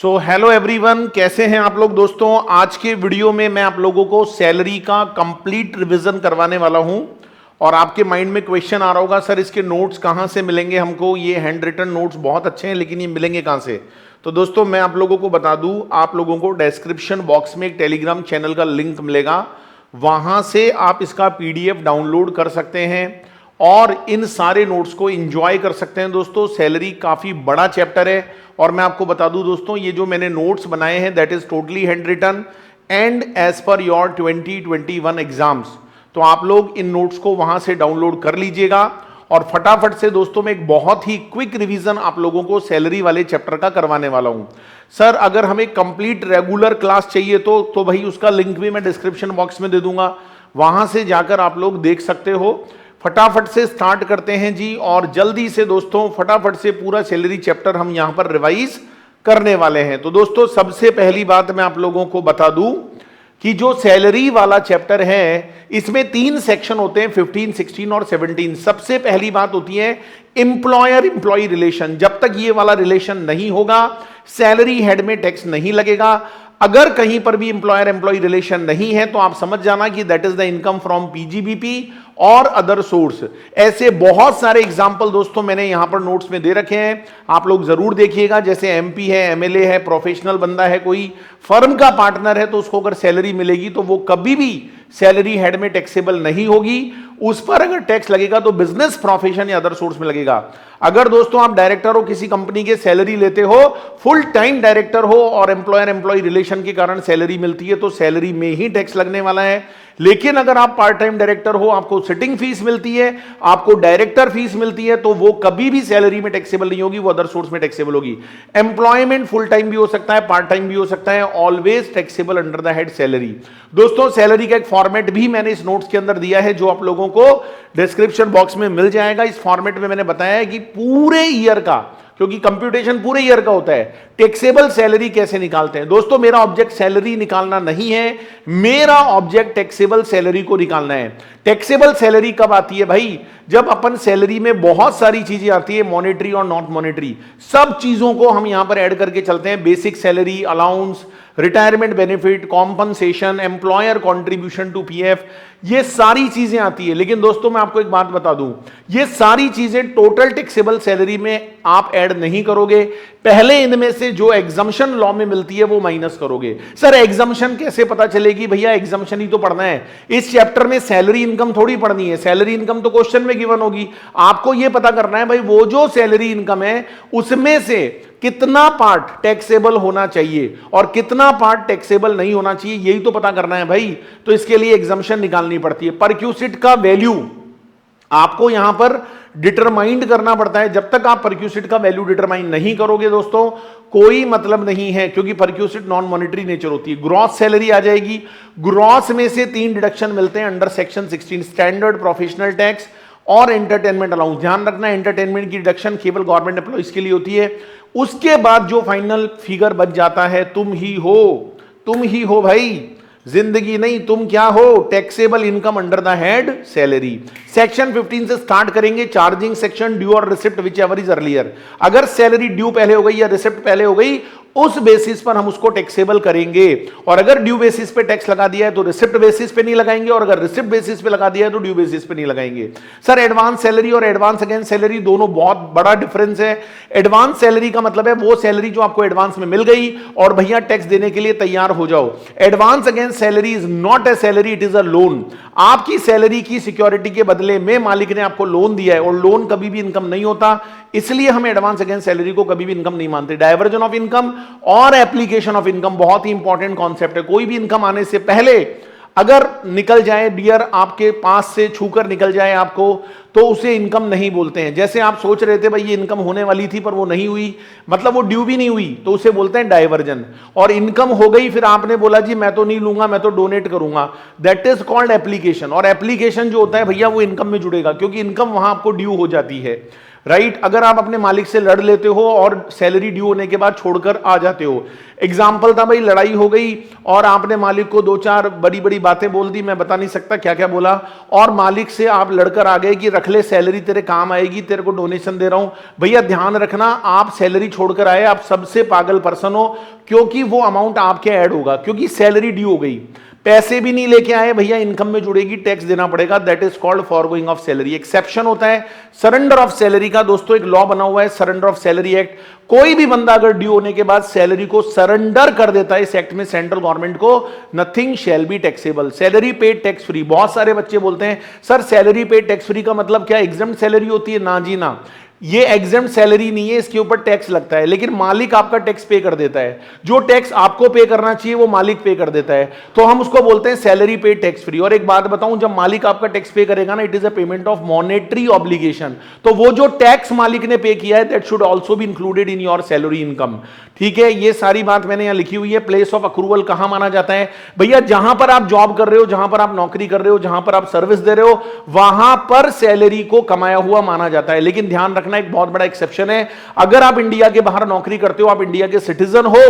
So hello everyone, कैसे हैं आप लोग दोस्तों। आज के वीडियो में मैं आप लोगों को सैलरी का कंप्लीट रिवीजन करवाने वाला हूं। और आपके माइंड में क्वेश्चन आ रहा होगा, सर इसके नोट्स कहां से मिलेंगे हमको। ये हैंड रिटन नोट्स बहुत अच्छे हैं, लेकिन ये मिलेंगे कहां से। तो दोस्तों मैं आप लोगों को बता दूं, आप लोगों को डिस्क्रिप्शन बॉक्स में एक टेलीग्राम चैनल का लिंक मिलेगा, वहां से आप इसका पीडीएफ डाउनलोड कर सकते हैं और इन सारे नोट्स को एंजॉय कर सकते हैं। दोस्तों सैलरी काफी बड़ा चैप्टर है और मैं आपको बता दूं दोस्तों, ये जो मैंने नोट्स बनाए हैं that is totally hand written and as per your 2021 exams. तो आप लोग इन नोट्स को वहां से डाउनलोड कर लीजिएगा और फटाफट से दोस्तों मैं एक बहुत ही क्विक रिवीजन आप लोगों को सैलरी वाले चैप्टर का करवाने वाला हूं। सर अगर हमें कंप्लीट रेगुलर क्लास चाहिए तो भाई उसका लिंक भी मैं डिस्क्रिप्शन बॉक्स में दे दूंगा, वहां से जाकर आप लोग देख सकते हो। फटाफट से स्टार्ट करते हैं जी, और जल्दी से दोस्तों फटाफट से पूरा सैलरी चैप्टर हम यहां पर रिवाइज करने वाले हैं। तो दोस्तों सबसे पहली बात मैं आप लोगों को बता दूं कि जो सैलरी वाला चैप्टर है इसमें 3 सेक्शन होते हैं, 15, 16 और 17। सबसे पहली बात होती है एम्प्लॉयर एम्प्लॉय रिलेशन। जब तक ये वाला रिलेशन नहीं होगा सैलरी हेड में टैक्स नहीं लगेगा। अगर कहीं पर भी एम्प्लॉयर एम्प्लॉय रिलेशन नहीं है तो आप समझ जाना कि that is the income from PGBP और अदर सोर्स। ऐसे बहुत सारे एग्जांपल दोस्तों मैंने यहां पर नोट्स में दे रखे हैं, आप लोग जरूर देखिएगा। जैसे एमपी है, एमएलए है, प्रोफेशनल बंदा है, कोई फर्म का पार्टनर है, तो उसको अगर सैलरी मिलेगी तो वो कभी भी सैलरी हेड में टैक्सेबल नहीं होगी। उस पर अगर टैक्स लगेगा तो बिजनेस, प्रोफेशन या अदर सोर्स में लगेगा। अगर दोस्तों आप डायरेक्टर हो किसी कंपनी के, सैलरी लेते हो, फुल टाइम डायरेक्टर हो और एम्प्लॉयर एम्प्लॉय रिलेशन के कारण सैलरी मिलती है तो सैलरी में ही टैक्स लगने वाला है। लेकिन अगर आप पार्ट टाइम डायरेक्टर हो, आपको सिटिंग फीस मिलती है, आपको डायरेक्टर फीस मिलती है, तो वो कभी भी सैलरी में टैक्सेबल नहीं होगी, वो अदर सोर्स में टैक्सेबल होगी। एम्प्लॉयमेंट फुल टाइम भी हो सकता है, पार्ट टाइम भी हो सकता है, always taxable under the head salary. दोस्तों सैलरी का एक फॉर्मेट भी मैंने इस नोट्स के अंदर दिया है जो आप लोगों को डिस्क्रिप्शन बॉक्स में मिल जाएगा। इस फॉर्मेट में मैंने बताया है कि पूरे ईयर का, क्योंकि कंप्यूटेशन पूरे ईयर का होता है, टैक्सेबल सैलरी कैसे निकालते हैं। दोस्तों मेरा ऑब्जेक्ट सैलरी निकालना नहीं है, मेरा ऑब्जेक्ट टैक्सेबल सैलरी को निकालना है। टैक्सेबल सैलरी कब आती है भाई, जब अपन सैलरी में बहुत सारी चीजें आती है, मॉनेटरी और नॉट मॉनेटरी, सब चीजों को हम यहां पर ऐड करके चलते हैं। Basic salary, allowance, retirement benefit, compensation, employer contribution to PF, ये सारी चीजें आती है। लेकिन दोस्तों मैं आपको एक बात बता दूं, ये सारी चीजें टोटल टैक्सेबल सैलरी में आप ऐड नहीं करोगे, पहले इनमें से जो एग्जम्पशन लॉ में मिलती है वो माइनस करोगे। सर एग्जम्पशन कैसे पता चलेगी, भैया एग्जम्पशन ही तो पढ़ना है। इस चैप्टर में सैलरी इनकम थोड़ी पढ़नी है, सैलरी इनकम तो क्वेश्चन में गिवन होगी। आपको यह पता करना है भाई वो जो सैलरी इनकम है उसमें से कितना पार्ट टैक्सेबल होना चाहिए और कितना पार्ट टैक्सेबल नहीं होना चाहिए, यही तो पता करना है भाई। तो इसके लिए एग्जम्पशन निकालनी पड़ती है। परक्यूसिट का वैल्यू आपको यहां पर डिटरमाइंड करना पड़ता है। जब तक आप परक्यूसिट का वैल्यू डिटरमाइन नहीं करोगे दोस्तों कोई मतलब नहीं है, क्योंकि परक्यूसिट नॉन मॉनेटरी नेचर होती है। ग्रॉस सैलरी आ जाएगी, ग्रॉस में से 3 डिडक्शन मिलते हैं under section 16, standard, professional tax और एंटरटेनमेंट अलाउंस। ध्यान रखना एंटरटेनमेंट की डिडक्शन केवल गवर्नमेंट एम्प्लॉइज के लिए होती है। उसके बाद जो फाइनल फिगर बच जाता है तुम ही हो भाई, जिंदगी नहीं, तुम क्या हो, taxable income under the head salary. Section 15 से स्टार्ट करेंगे, चार्जिंग सेक्शन, ड्यू और receipt which ever is earlier. अगर सैलरी ड्यू पहले हो गई या रिसिप्ट पहले हो गई उस बेसिस पर हम उसको टैक्सेबल करेंगे। और अगर ड्यू बेसिस पे टैक्स लगा दिया है तो रिसिप्ट बेसिस पे नहीं लगाएंगे, और अगर रिसिप्ट बेसिस पे लगा दिया है तो ड्यू बेसिस पे नहीं लगाएंगे। सर एडवांस सैलरी और एडवांस अगेंस्ट सैलरी दोनों बहुत बड़ा डिफरेंस है। एडवांस सैलरी का मतलब है वो सैलरी जो आपको एडवांस में मिल गई और भैया टैक्स देने के लिए तैयार हो जाओ। Advance against salary is not a salary, it is a loan. आपकी सैलरी की सिक्योरिटी के बदले में मालिक ने आपको लोन दिया है और लोन कभी भी इनकम नहीं होता, इसलिए हम एडवांस अगेंस्ट सैलरी को कभी भी इनकम नहीं मानते। डायवर्जन ऑफ इनकम और एप्लीकेशन ऑफ इनकम बहुत ही इंपॉर्टेंट कॉन्सेप्ट है। कोई भी इनकम आने से पहले अगर निकल जाए डियर, आपके पास से छूकर निकल जाए आपको, तो उसे इनकम नहीं बोलते हैं। जैसे आप सोच रहे थे भाई ये इनकम होने वाली थी पर वो नहीं हुई, मतलब वो ड्यू भी नहीं हुई, तो उसे बोलते हैं डायवर्जन। और इनकम हो गई फिर आपने बोला जी मैं तो नहीं लूंगा, मैं तो डोनेट करूंगा, दैट इज कॉल्ड एप्लीकेशन। और एप्लीकेशन जो होता है भैया वो इनकम में जुड़ेगा, क्योंकि इनकम वहां आपको ड्यू हो जाती है। राइट। अगर आप अपने मालिक से लड़ लेते हो और सैलरी ड्यू होने के बाद छोड़कर आ जाते हो, एग्जाम्पल था भाई, लड़ाई हो गई और आपने मालिक को दो चार बड़ी बड़ी बातें बोल दी, मैं बता नहीं सकता क्या क्या बोला, और मालिक से आप लड़कर आ गए कि रख ले सैलरी, तेरे काम आएगी, तेरे को डोनेशन दे रहा हूं। भैया ध्यान रखना, आप सैलरी छोड़कर आए, आप सबसे पागल पर्सन हो, क्योंकि वो अमाउंट आपके ऐड होगा, क्योंकि सैलरी ड्यू हो गई। पैसे भी नहीं लेके आए भैया, इनकम में जुड़ेगी, टैक्स देना पड़ेगा, that is called forgoing of salary. Exception होता है सरेंडर ऑफ सैलरी का। दोस्तों एक लॉ बना हुआ है, सरेंडर ऑफ सैलरी एक्ट। कोई भी बंदा अगर ड्यू होने के बाद सैलरी को सरेंडर कर देता है इस एक्ट में सेंट्रल गवर्नमेंट को, nothing shall be taxable, salary paid tax free. बहुत सारे बच्चे बोलते हैं sir salary paid tax free का मतलब क्या, एग्जम्प्ट सैलरी होती है? ना जी ना, ये एग्जम्प्ट सैलरी नहीं है, इसके ऊपर टैक्स लगता है, लेकिन मालिक आपका टैक्स पे कर देता है। जो टैक्स आपको पे करना चाहिए वो मालिक पे कर देता है, तो हम उसको बोलते हैं सैलरी पे टैक्स फ्री। और एक बात बताऊं, जब मालिक आपका टैक्स पे करेगा ना, it is a payment of monetary obligation, तो वो जो टैक्स मालिक ने पे किया है that should also be included in your salary income. ठीक है, ये सारी बात मैंने यहां लिखी हुई है। प्लेस ऑफ अक्रूवल कहां माना जाता है भैया? जहां पर आप जॉब कर रहे हो, जहां पर आप नौकरी कर रहे हो, जहां पर आप सर्विस दे रहे हो, वहां पर सैलरी को कमाया हुआ माना जाता है। लेकिन ध्यान रखना, एक बहुत बड़ा एक्सेप्शन है, अगर आप इंडिया के बाहर नौकरी करते हो, आप इंडिया के सिटीजन हो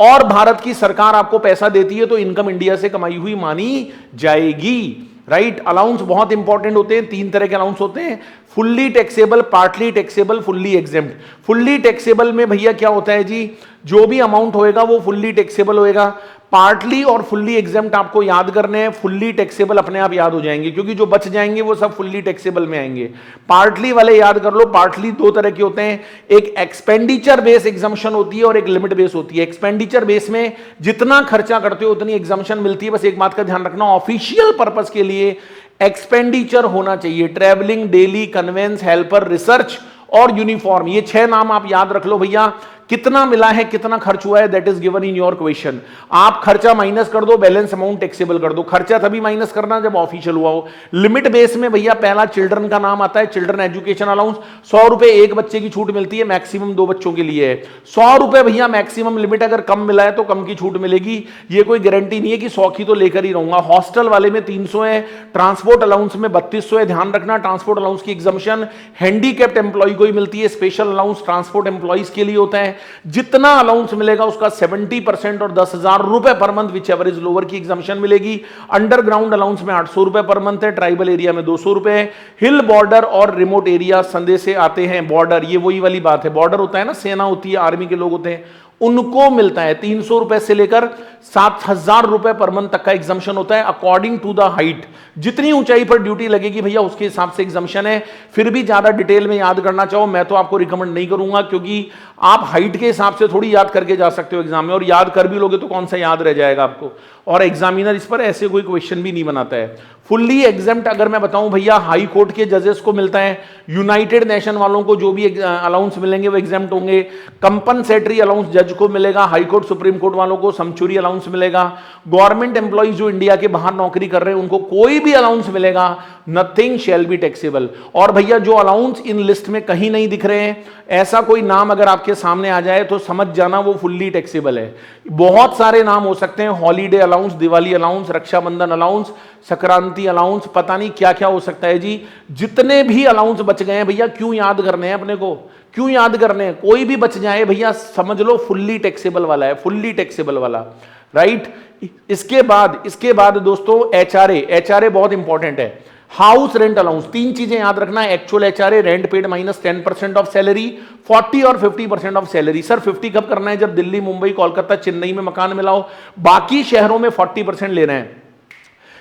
और भारत की सरकार आपको पैसा देती है, तो इनकम इंडिया से कमाई हुई मानी जाएगी। राइट। अलाउंस बहुत इंपॉर्टेंट होते हैं, तीन तरह के अलाउंस होते हैं, fully taxable, partly taxable, fully exempt. Fully taxable में भैया क्या होता है जी, जो भी अमाउंट होएगा वो फुल्ली टैक्सेबल होएगा। पार्टली और फुल्ली एग्जेम्प्ट आपको याद करने हैं, फुल्ली टैक्सेबल अपने आप याद हो जाएंगे, क्योंकि जो बच जाएंगे वो सब फुल्ली टैक्सेबल में आएंगे। पार्टली वाले याद कर लो, पार्टली दो तरह के होते हैं, एक एक्सपेंडिचर बेस एग्जम्पशन होती है और एक लिमिट बेस होती है। एक्सपेंडिचर बेस में जितना खर्चा करते हो उतनी एग्जम्पशन मिलती है। बस एक बात का ध्यान रखना, ऑफिशियल पर्पस के लिए एक्सपेंडिचर होना चाहिए, travelling, daily, conveyance, helper, research और यूनिफॉर्म। ये 6 नाम आप याद रख लो भैया। कितना मिला है, कितना खर्च हुआ है, that is given in your question. आप खर्चा माइनस कर दो, बैलेंस अमाउंट टैक्सेबल कर दो। खर्चा तभी माइनस करना जब ऑफिशियल हुआ हो। लिमिट बेस में भैया पहला चिल्ड्रन का नाम आता है, चिल्ड्रन एजुकेशन अलाउंस। 100 रुपए एक बच्चे की छूट मिलती है, मैक्सिमम 2 बच्चों के लिए है। 100 रुपए भैया मैक्सिमम लिमिट, अगर कम मिला है तो कम की छूट मिलेगी। ये कोई गारंटी नहीं है कि 100 की तो लेकर ही रहूंगा। हॉस्टल वाले में 300 है, ट्रांसपोर्ट अलाउंस में 3200 है। ध्यान रखना, ट्रांसपोर्ट अलाउंस की एग्जम्पशन हैंडीकैप्ड एम्प्लॉय को ही मिलती है, स्पेशल अलाउंस ट्रांसपोर्ट एम्प्लॉइज के लिए होता है। जितना अलाउंस मिलेगा उसका 70% और 10,000 रुपए per month which ever is lower की एग्जम्पशन मिलेगी। अंडरग्राउंड अलाउंस में 800 रुपए पर मंथ है, ट्राइबल एरिया में 200 रुपए है। हिल बॉर्डर और रिमोट एरिया संदेश से आते हैं, बॉर्डर, ये वही वाली बात है, बॉर्डर होता है ना, सेना होती है, आर्मी के लोग होते हैं, उनको मिलता है 300 रुपए से लेकर 7,000 रुपए पर मंथ तक का एग्जम्पशन होता है, अकॉर्डिंग टू द हाइट। जितनी ऊंचाई पर ड्यूटी लगेगी भैया उसके हिसाब से एग्जम्पशन है। फिर भी ज्यादा डिटेल में याद करना चाहो मैं तो आपको रिकमेंड नहीं करूंगा, क्योंकि आप हाइट के हिसाब से थोड़ी याद करके जा सकते हो एग्जाम में, और याद कर भी लोगे तो कौन सा याद रह जाएगा आपको, और एग्जामिनर इस पर ऐसे कोई क्वेश्चन भी नहीं बनाता है। फुल्ली एग्जेम्प्ट अगर मैं बताऊं भैया, हाई कोर्ट के जजेस को मिलता है, यूनाइटेड नेशन वालों को जो भी अलाउंस मिलेंगे वो एग्जेम्प्ट होंगे। कंपनसेटरी अलाउंस जज को मिलेगा, हाई कोर्ट सुप्रीम कोर्ट वालों को समचुरी अलाउंस मिलेगा। गवर्नमेंट एम्प्लॉइज जो इंडिया के बाहर नौकरी कर रहे हैं उनको कोई भी अलाउंस मिलेगा, नथिंग शैल बी टैक्सेबल। और भैया जो अलाउंस इन लिस्ट में कहीं नहीं दिख रहे हैं, ऐसा कोई नाम अगर आपके सामने आ जाए तो समझ जाना वो फुल्ली टैक्सेबल है। बहुत सारे नाम हो सकते हैं, holiday allowance, Diwali allowance, Rakshabandhan allowance, Sankranti allowance, पता नहीं क्या क्या हो सकता है जी। जितने भी अलाउंस बच गए हैं भैया, क्यों याद करने हैं अपने को, क्यों याद करने हैं? कोई भी बच जाए भैया समझ लो फुल्ली टैक्सेबल वाला है, फुल्ली टैक्सेबल वाला। राइट। इसके बाद दोस्तों एचआरए बहुत इंपॉर्टेंट है। हाउस रेंट अलाउंस, 3 चीजें याद रखना है, actual HRA, rent paid minus 10% of salary, 40 और 50% ऑफ सैलरी। सर 50 कब करना है? जब दिल्ली, मुंबई, कोलकाता, चेन्नई में मकान मिला हो, बाकी शहरों में 40% ले रहे हैं।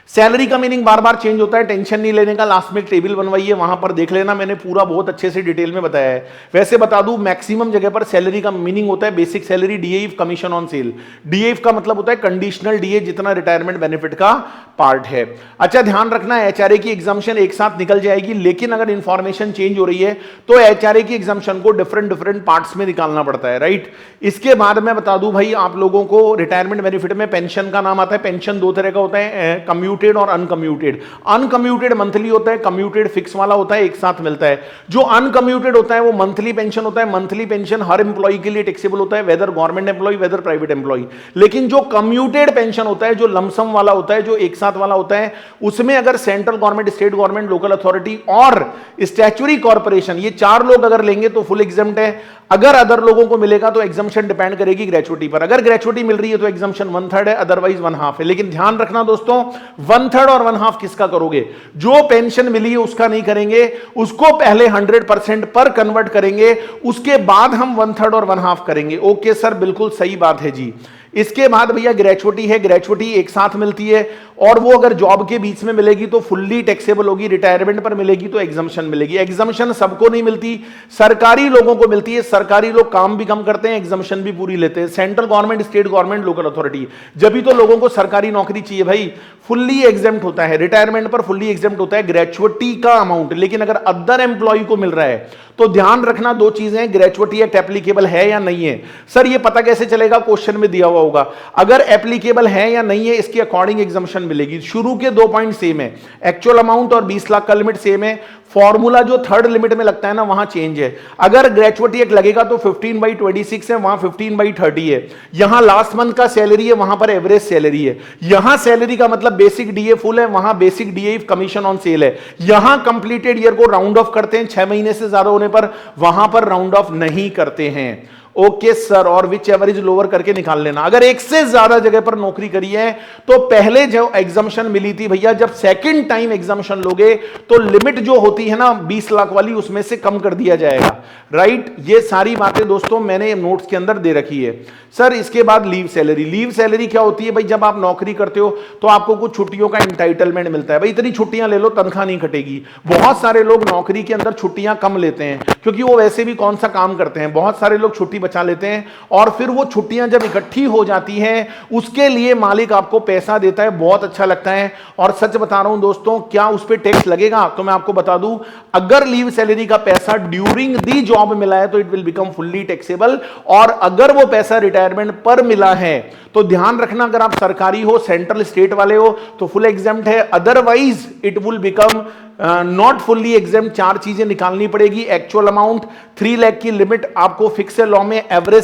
सैलरी का मीनिंग बार बार चेंज होता है, टेंशन नहीं लेने का, लास्ट में एक टेबल बनवाई है वहां पर देख लेना, मैंने पूरा बहुत अच्छे से डिटेल में बताया है। वैसे बता दूं, मैक्सिमम जगह पर सैलरी का मीनिंग होता है basic salary, DA, commission on sale. DA का मतलब होता है कंडीशनल डीए, जितना रिटायरमेंट बेनिफिट का पार्ट है। अच्छा ध्यान रखना, एचआरए की एग्जाम्पशन एक साथ निकल जाएगी, लेकिन अगर इंफॉर्मेशन चेंज हो रही है तो एचआरए की एग्जाम्पशन को डिफरेंट पार्ट्स में निकालना पड़ता है। राइट। इसके बाद मैं बता दूं भाई आप लोगों को, रिटायरमेंट बेनिफिट में पेंशन का नाम आता है। पेंशन 2 तरह का होता है, कम्यूट कम्यूटेड और अनकम्यूटेड। अनकम्यूटेड मंथली होता है, कम्यूटेड फिक्स वाला होता है, एक साथ मिलता है। जो अनकम्यूटेड होता है वो मंथली पेंशन होता है। मंथली पेंशन हर एम्प्लॉय के लिए टैक्सेबल होता है, whether government employ whether private employ. लेकिन जो कम्यूटेड पेंशन होता है, जो लमसम वाला होता है, जो एक साथ वाला होता है, उसमें अगर central government, state government, local authority और स्टैच्यूटरी कॉर्पोरेशन, ये चार लोग अगर लेंगे तो फुल एग्जम्प्ट है। अगर अदर लोगों को मिलेगा तो एग्जम्पशन डिपेंड करेगी ग्रेचुइटी पर। अगर ग्रेचुइटी मिल रही है तो एग्जम्पशन 1/3 है, अदरवाइज 1/2 है। लेकिन ध्यान रखना दोस्तों, 1/3 और 1/2 किसका करोगे? जो पेंशन मिली है उसका नहीं करेंगे, उसको पहले 100% पर कन्वर्ट करेंगे, उसके बाद हम 1/3 और 1/2 करेंगे। ओके सर, बिल्कुल सही बात है जी। इसके बाद भैया ग्रेचुइटी है, ग्रेचुइटी एक साथ मिलती है और वो अगर जॉब के बीच में मिलेगी तो फुल्ली टैक्सेबल होगी, रिटायरमेंट पर मिलेगी तो एग्जम्पशन मिलेगी। एग्जम्पशन सबको नहीं मिलती, सरकारी लोगों को मिलती है। सरकारी लोग काम भी कम करते हैं, एग्जम्पशन भी पूरी लेते हैं। Central government, state government, local authority, जब भी तो लोगों को सरकारी नौकरी चाहिए भाई, फुल्ली एग्जेम्प्ट होता है, रिटायरमेंट पर फुल्ली एग्जेम्प्ट होता है ग्रेचुइटी का अमाउंट। लेकिन अगर अदर एम्प्लॉय को मिल रहा है तो ध्यान रखना दो चीजें, ग्रेचुइटी एक्ट एप्लीकेबल है या नहीं है। सर ये पता कैसे चलेगा? क्वेश्चन में दिया हुआ होगा। अगर एप्लीकेबल है या नहीं है, इसके अकॉर्डिंग एग्जम्पशन मिलेगी। शुरू के 2 पॉइंट सेम है, एक्चुअल अमाउंट और 20 लाख का लिमिट सेम है। फॉर्मूला जो थर्ड लिमिट में लगता है ना, वहां चेंज है। अगर ग्रेचुइटी एक्ट लगेगा तो 15/26 है, वहां 15/30 है। यहां लास्ट मंथ का सैलरी है, वहां पर एवरेज सैलरी है। यहां सैलरी का मतलब बेसिक डीए फुल है, वहां basic DA commission on sale है। यहां कंप्लीटेड ईयर को राउंड ऑफ करते हैं 6 महीने से ज्यादा होने पर, वहां पर राउंड ऑफ नहीं करते हैं। ओके सर, और विच एवरेज लोअर करके निकाल लेना। अगर एक से ज्यादा जगह पर नौकरी करी है तो पहले जो एग्जम्पशन मिली थी भैया, जब सेकंड टाइम एग्जम्पशन लोगे तो लिमिट जो होती है ना 20 लाख वाली, उसमें से कम कर दिया जाएगा। राइट, ये सारी बातें दोस्तों मैंने नोट्स के अंदर दे रखी है। सर इसके बाद लीव सैलरी। लीव सैलरी क्या होती है भाई? जब आप नौकरी करते हो तो आपको कुछ छुट्टियों का इंटाइटलमेंट मिलता है। भाई इतनी छुट्टियां ले लो, तनख्वाह नहीं कटेगी। बहुत सारे लोग नौकरी के अंदर छुट्टियां कम लेते हैं क्योंकि वो वैसे भी कौन सा काम करते हैं। बहुत सारे लोग छुट्टी बचा लेते हैं और फिर वो छुट्टियां जब इकट्ठी हो जाती हैं उसके लिए मालिक आपको पैसा देता है, बहुत अच्छा लगता है। और सच बता रहा हूं दोस्तों, क्या उस पर टैक्स लगेगा? तो मैं आपको बता दूं, अगर लीव सैलरी का पैसा ड्यूरिंग दी जॉब मिला है तो it will become fully taxable. और अगर वो पैसा रिटायरमेंट पर मिला है तो ध्यान रखना, अगर आप सरकारी हो, सेंट्रल स्टेट वाले हो तो फुल एग्जेम्प्ट है, otherwise it will become not fully exempt. 4 चीजें निकालनी पड़ेगी। एक्चुअल अमाउंट, 3 लाख की लिमिट आपको फिक्स है लॉ में। एवरेज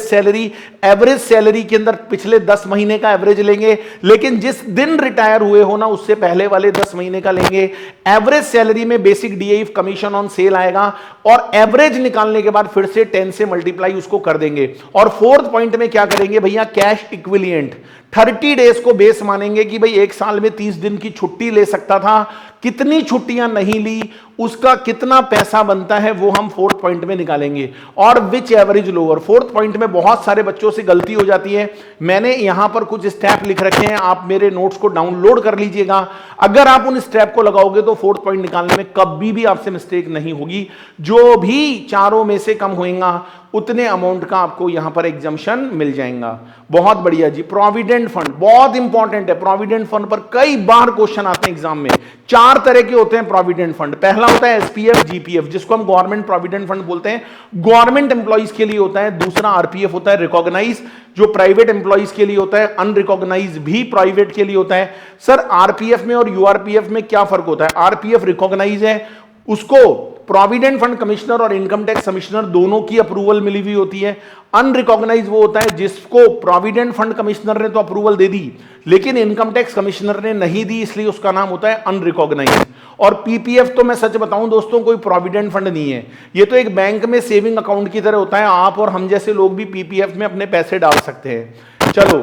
सैलरी के अंदर पिछले 10 महीने का एवरेज लेंगे, लेकिन जिस दिन रिटायर हुए हो ना उससे पहले वाले 10 महीने का लेंगे। एवरेज सैलरी में basic DA commission on sale आएगा और एवरेज निकालने के बाद फिर से 10 से मल्टीप्लाई उसको कर देंगे। और 4th पॉइंट में क्या करेंगे भैया? कैश इक्विलिएंट 30 डेज को बेस मानेंगे कि भाई एक साल में 30 दिन की छुट्टी ले सकता था, कितनी छुट्टियां नहीं ली, उसका कितना पैसा बनता है, वो हम 4th पॉइंट में निकालेंगे। और विच एवरेज लोअर, 4th पॉइंट में बहुत सारे बच्चों से गलती हो जाती है। मैंने यहां पर कुछ स्टेप लिख रखे हैं, आप मेरे नोट्स को डाउनलोड कर लीजिएगा। अगर आप उन स्टेप को लगाओगे तो 4th पॉइंट निकालने में कभी भी आपसे मिस्टेक नहीं होगी। जो भी चारों में से कम होएगा उतने अमाउंट का आपको यहां पर एग्जम्पशन मिल जाएगा। बहुत बढ़िया जी। प्रोविडेंट फंड बहुत इंपॉर्टेंट है। प्रोविडेंट फंड पर कई बार क्वेश्चन आते हैं एग्जाम में। 4 तरह के होते हैं प्रोविडेंट फंड। पहला होता है एसपीएफ जीपीएफ, जिसको हम गवर्नमेंट प्रोविडेंट फंड बोलते हैं, गवर्नमेंट एम्प्लॉइज के लिए होता है। दूसरा आरपीएफ होता है रिकॉग्नाइज, जो प्राइवेट एम्प्लॉइज के लिए होता है। अनरिकॉग्नाइज भी प्राइवेट के लिए होता है। सर आरपीएफ में और यूआरपीएफ में क्या फर्क होता है? आरपीएफ रिकॉग्नाइज है, उसको प्रोविडेंट फंड कमिश्नर और इनकम टैक्स कमिश्नर दोनों की अप्रूवल मिली हुई होती है। अनरिकॉग्नाइज वो होता है जिसको प्रोविडेंट फंड कमिश्नर ने तो अप्रूवल दे दी लेकिन इनकम टैक्स कमिश्नर ने नहीं दी, इसलिए उसका नाम होता है अनरिकॉग्नाइज। और पीपीएफ तो मैं सच बताऊं दोस्तों, कोई प्रोविडेंट फंड नहीं है, ये तो एक बैंक में सेविंग अकाउंट की तरह होता है। आप और हम जैसे लोग भी पीपीएफ में अपने पैसे डाल सकते हैं। चलो,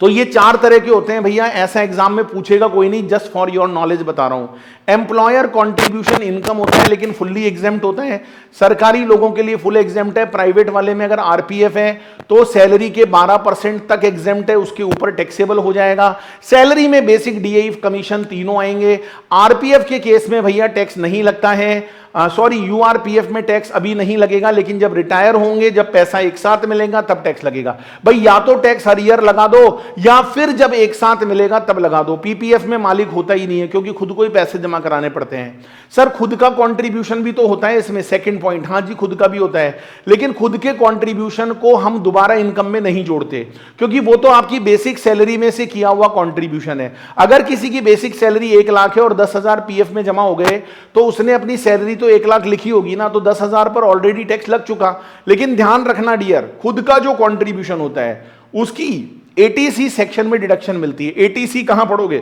तो ये 4 तरह के होते हैं भैया। ऐसा एग्जाम में पूछेगा कोई नहीं, जस्ट फॉर योर नॉलेज बता रहा हूं। एम्प्लॉयर कंट्रीब्यूशन इनकम होता है लेकिन फुल्ली एग्जेम्प्ट होता है। सरकारी लोगों के लिए फुल एग्जेम्प्ट है। प्राइवेट वाले में अगर आरपीएफ है तो सैलरी के 12% तक एग्जेम्प्ट है, उसके ऊपर टैक्सेबल हो जाएगा। सैलरी में बेसिक डीए कमीशन तीनों आएंगे। आरपीएफ के केस में भैया टैक्स नहीं लगता है। सॉरी, यूआरपीएफ में टैक्स अभी नहीं लगेगा, लेकिन जब रिटायर होंगे, जब पैसा एक साथ मिलेगा तब टैक्स लगेगा। भाई या तो टैक्स हर ईयर लगा दो या फिर जब एक साथ मिलेगा तब लगा दो। पीपीएफ में मालिक होता ही नहीं है क्योंकि खुद को ही पैसे जमा कराने पड़ते हैं। सर खुद का कंट्रीब्यूशन भी तो होता है इसमें, सेकंड पॉइंट, हाँ जी खुद का भी होता है, लेकिन खुद के कंट्रीब्यूशन को हम दोबारा इनकम में नहीं जोड़ते क्योंकि वो तो आपकी बेसिक सैलरी में से किया हुआ कंट्रीब्यूशन है। अगर किसी की बेसिक सैलरी 1 लाख है और 10,000 पीएफ में जमा हो गए तो उसने अपनी सैलरी तो 1 लाख लिखी होगी ना, तो 10,000 पर ऑलरेडी टैक्स लग चुका। लेकिन ध्यान रखना डियर, खुद का जो कंट्रीब्यूशन होता है उसकी एटीसी सेक्शन में डिडक्शन मिलती है। एटीसी कहां पढ़ोगे?